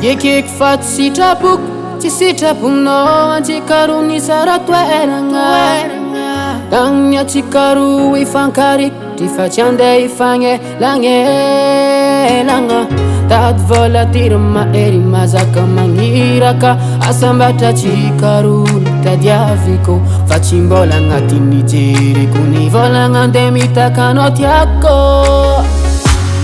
Yekek fat sitrapok, tsy sitraponao antsikarony sara toeragna. Tagny atsikaro ifankarikitry fa tsy andeha ifagnelagnelagna. Tady vola tiry mahery mazaka magniraka, asambatra atsikarony tadiaviko fa tsy mbola agnatin'ny jeriko ny volagna andeha mitakanao tiako.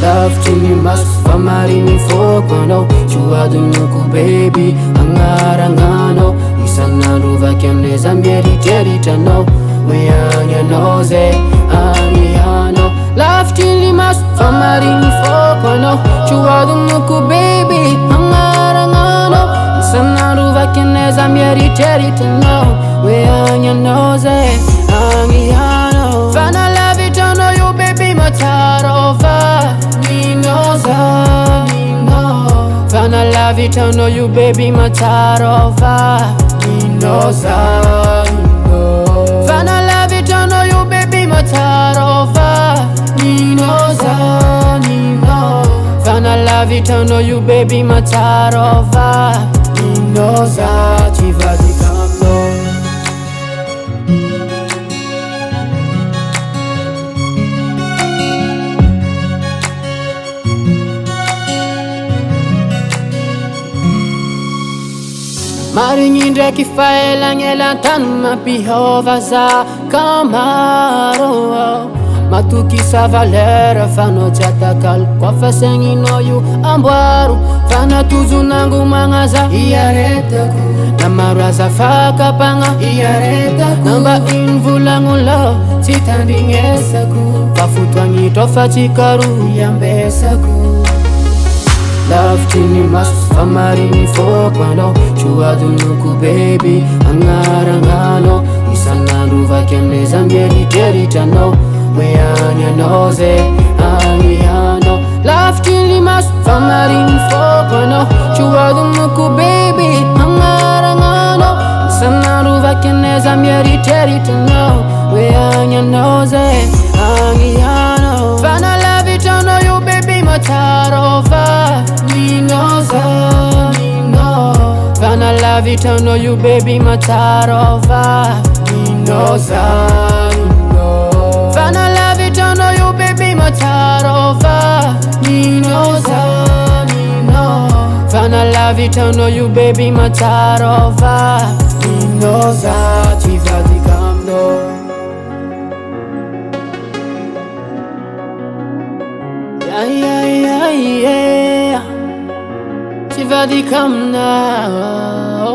Lavitry ny maso fa mariny foko anao, tsoadinoko baby agnaragnanao. Isan'andro vaky amneza mieritreritranao, hoe agny anao zay agny anao. Lavitry ny maso fa mariny foko anao, tsoadinoko baby agnaragnanao. Isan'andro vaky amneza mieritreritranao, hoe agny anao zay agny anao. Fa nalavitranao io baby matsarova Fana lavitranao io baby matsarova ninoza. Fana lavitranao io baby matsarova ninoza. Fana lavitranao io baby matsarova ninoza. Hivadika aminao. Marigny ndraiky fa elagnelantany mampihova za kamaro. Matokisa valera fanao tsy atakalo koa fa sagninao io amboaro. Fa natozonango magnaza iaretako, na maro azafakapagna iaretako. Namba iny volagnola tsy tandrignesako, fa fotoagnitro fa tsikaro iambesako. Lavitry ny maso fa mariny foko anao, tsoadinoko baby agnaragnanao. Isan'andro vaky amneza mieritreritranao, hoe agny anao zay agny anao. Lavitry ny maso fa mariny foko anao, tsoadinoko baby agnaragnanao. Isan'andro vaky amneza mieritreritranao, hoe agny anao zay agny anao. Fa nalavitranao io baby matsarova ninoza. Fana lavitranao io baby matsarova ninoza. Fana lavitranao io baby matsarova ninoza. Fana lavitranao io baby matsarova ninoza. Hivadika aminao. Hivadika aminao.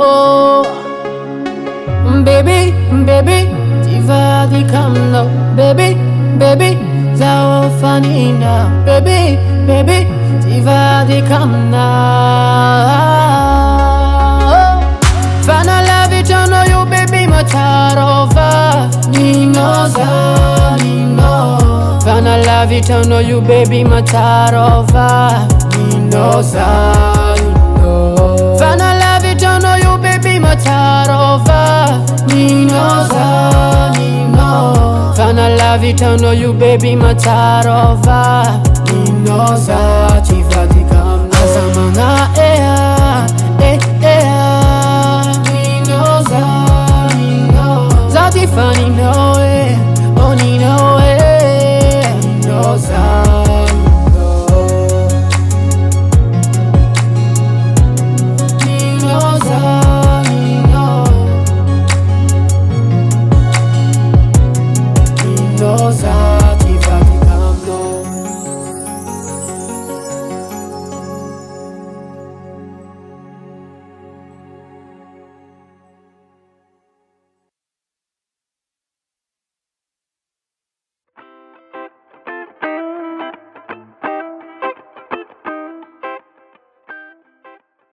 Baby, baby, hivadika aminao. Baby, baby, zaho fanina. Baby, baby, hivadika aminao. Fana lavitranao io baby matsarova ninoza. Fana lavitranao io baby matsarova ninoza. Fana lavitranao io baby matsarova ninoza. Fana lavitranao io baby matsarova ninoza. Hivadika aminao. Azamagna ninoza. Zati faninao.